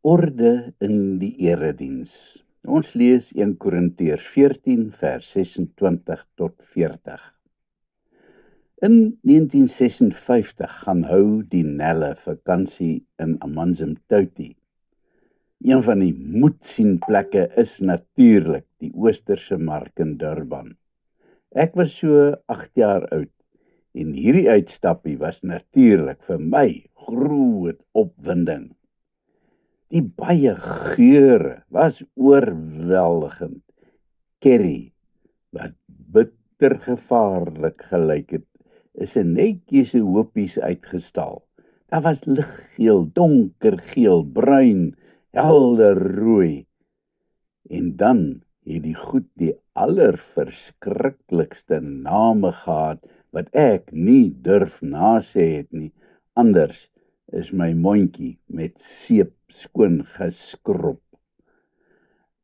Orde in die erediens. Ons lees 1 Korintiërs 14 vers 26 tot 40. In 1956 gaan hou die Nelle vakansie in Amanzimtoti. Een van die moetsienplekke is natuurlik die Oosterse Mark in Durban. Ek was so 8 jaar oud en hierdie uitstappie was natuurlik vir my groot opwinding. Die baie geure was oorweldigend. Curry, wat bitter gevaarlik gelyk het, is 'n netjiese hoopies uitgestal. Daar was liggeel, donkergeel, bruin, helder rooi. En dan het die goed die allerverskriklikste name gehad wat ek nie durf nasê het nie. Anders is my mondjie met seep skoon geskrob.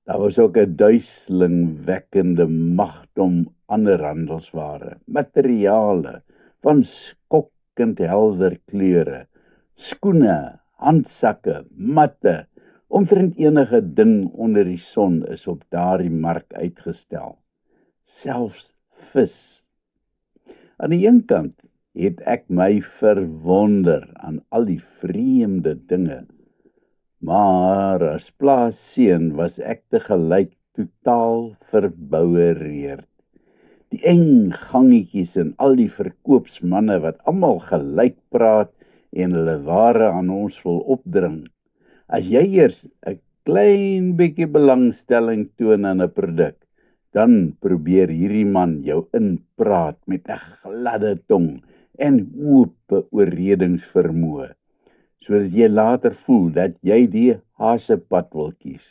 Daar was ook 'n duiselingwekkende magdom ander handelsware, materiale van skokkend helder kleure, skoene, handsakke, matte, omtrent enige ding onder die son is op daardie mark uitgestel, selfs vis. Aan die een kant het ek my verwonder aan al die vreemde dinge, maar as plaasseun was ek tegelyk totaal verboureerd. Die eng gangetjies en al die verkoopsmanne wat almal gelyk praat en hulle ware aan ons wil opdring. As jy eers 'n klein bietjie belangstelling toon aan 'n produk, dan probeer hierdie man jou inpraat met 'n gladde tong en oop oorredingsvermoë, sodat jy later voel dat jy die hasepad wil kies.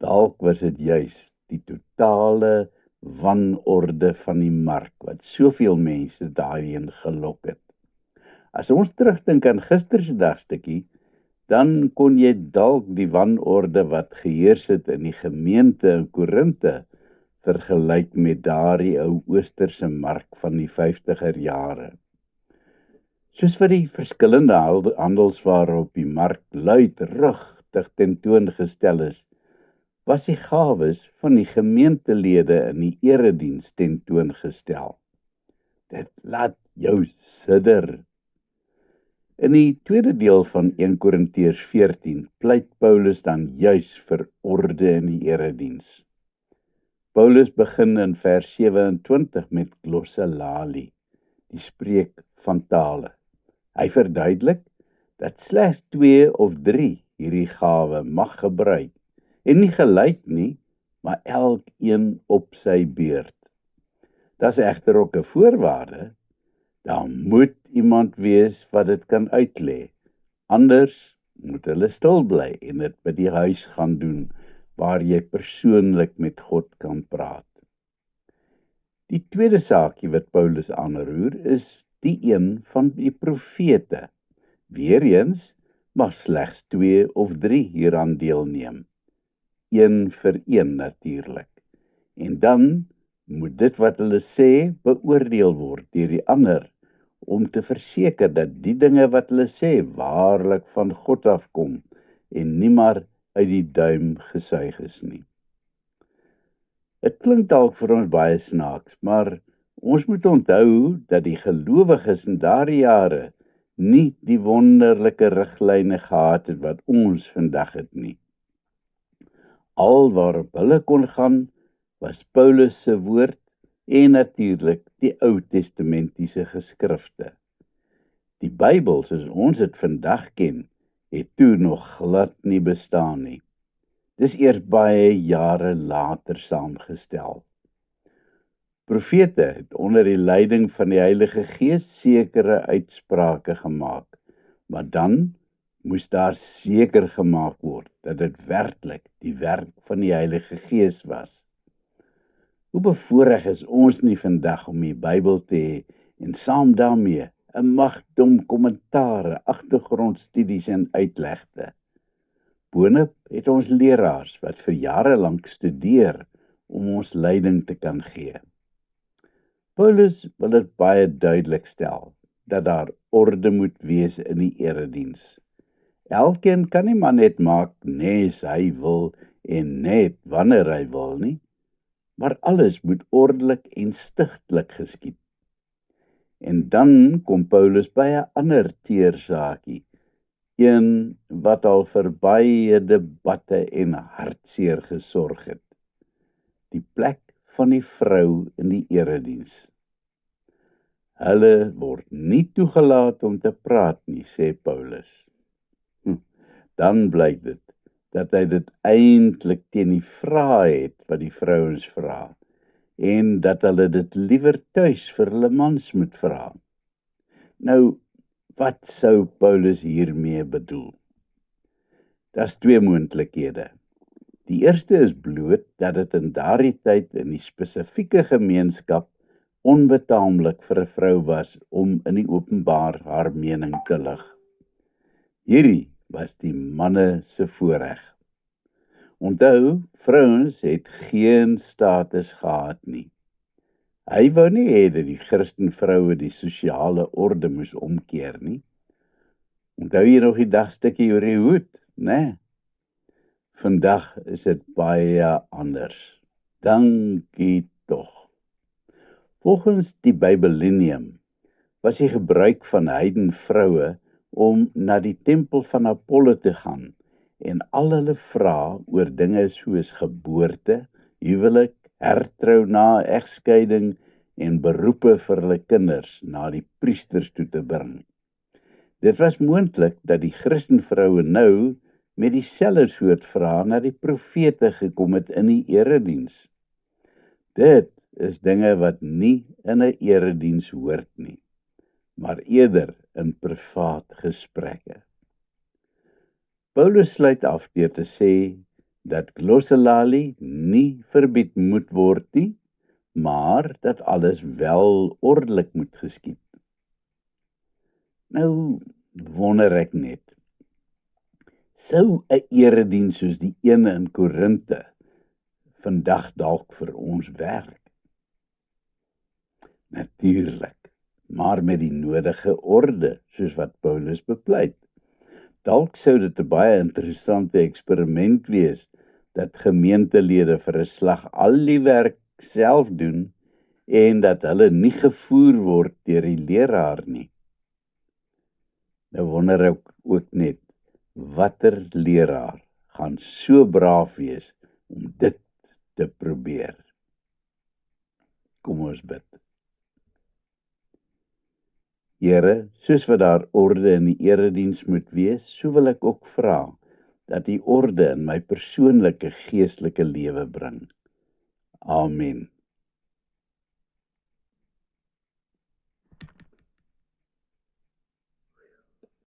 Dalk was dit juis die totale wanorde van die mark wat soveel mense daarheen gelok het. As ons terugdink aan gister se dagstukkie, dan kon jy dalk die wanorde wat geheers het in die gemeente in Korinte vergelyk met daardie ou Oosterse mark van die 50er jare. Soos wat die verskillende handelsware op die mark luidrugtig tentoongestel is, was die gawes van die gemeentelede in die erediens tentoongestel. Dit laat jou sidder. In die tweede deel van 1 Korintiërs 14 pleit Paulus dan juis vir orde in die erediens. Paulus begin in vers 27 met glossalali, die spreek van tale. Hy verduidelik dat slegs 2 of 3 hierdie gawe mag gebruik, en nie gelyk nie, maar elkeen op sy beurt. Daar's egter ook 'n voorwaarde. Daar moet iemand wees wat dit kan uitlê. Anders moet hulle stil bly en dit by die huis gaan doen, waar jy persoonlik met God kan praat. Die tweede saakie wat Paulus aanroer is die een van die profete. Weereens mag slegs 2 of 3 hieraan deelneem. 1 vir 1 natuurlik. En dan moet dit wat hulle sê beoordeel word deur die ander, om te verseker dat die dinge wat hulle sê waarlik van God afkom en nie maar uit die duim gesuig is nie. Dit klink dalk vir ons baie snaaks, maar ons moet onthou dat die gelowiges in daardie jare nie die wonderlike riglyne gehad het wat ons vandag het nie. Al waarop hulle kon gaan, was Paulus se woord en natuurlik die Ou Testamentiese geskrifte. Die Bybel, soos ons dit vandag ken, het toe nog glad nie bestaan nie. Dis eers baie jare later saamgestel. Profete het onder die leiding van die Heilige Gees sekere uitsprake gemaak, maar dan moes daar seker gemaak word dat dit werklik die werk van die Heilige Gees was. Hoe bevoorreg is ons nie vandag om die Bybel te hê en saam daarmee 'n magdom kommentare, agtergrondstudies en uitlegte. Boonop het ons leraars wat vir jare lank studeer om ons leiding te kan gee. Paulus wil dit baie duidelik stel dat daar orde moet wees in die erediens. Elkeen kan nie maar net maak nes hy wil en net wanneer hy wil nie, maar alles moet ordelik en stigtelik geskied. En dan kom Paulus by 'n ander teersaakie, een wat al vir baie debatte en hartseer gesorg het. Die plek van die vrou in die erediens. Hulle word nie toegelaat om te praat nie, sê Paulus. Dan blyk dit dat hy dit eintlik teen die vrae het wat die vrouens vra, en dat hulle dit liewer tuis vir hulle mans moet vra. Nou, wat sou Paulus hiermee bedoel? Daar's twee moontlikhede. Die eerste is bloot dat dit in daardie tyd in die spesifieke gemeenskap onbetaamlik vir 'n vrou was om in die openbaar haar mening te lig. Hierdie was die manne se voorreg. Onthou, vrouens het geen status gehad nie. Hy wou nie hê dat die Christenvroue die sosiale orde moes omkeer nie. Onthou jy nog die dagstukkie oor die hoed, né? Vandag is dit baie anders. Dankie tog. Volgens die Bybellineum was die gebruik van heidenvroue om na die tempel van Apollo te gaan en al hulle vra oor dinge soos geboorte, huwelik, hertrou na egskeiding en beroepe vir hulle kinders na die priesters toe te bring. Dit was moontlik dat die Christenvroue nou met dieselfde soort vrae na die profete gekom het in die erediens. Dit is dinge wat nie in 'n erediens hoort nie, maar eerder in privaat gesprekke. Paulus sluit af deur te sê dat glossolalie nie verbied moet word nie, maar dat alles wel ordelik moet geskied. Nou wonder ek net, sou 'n erediens soos die ene in Korinte vandag dalk vir ons werk? Natuurlik, maar met die nodige orde, soos wat Paulus bepleit. Dalk sou dit 'n baie interessante eksperiment wees, dat gemeentelede vir 'n slag al die werk self doen, en dat hulle nie gevoer word deur die leraar nie. Nou wonder ek ook net, watter leraar gaan so braaf wees om dit te probeer? Kom ons bid. Here, soos wat daar orde in die erediens moet wees, so wil ek ook vra dat die orde in my persoonlike geestelike lewe bring. Amen.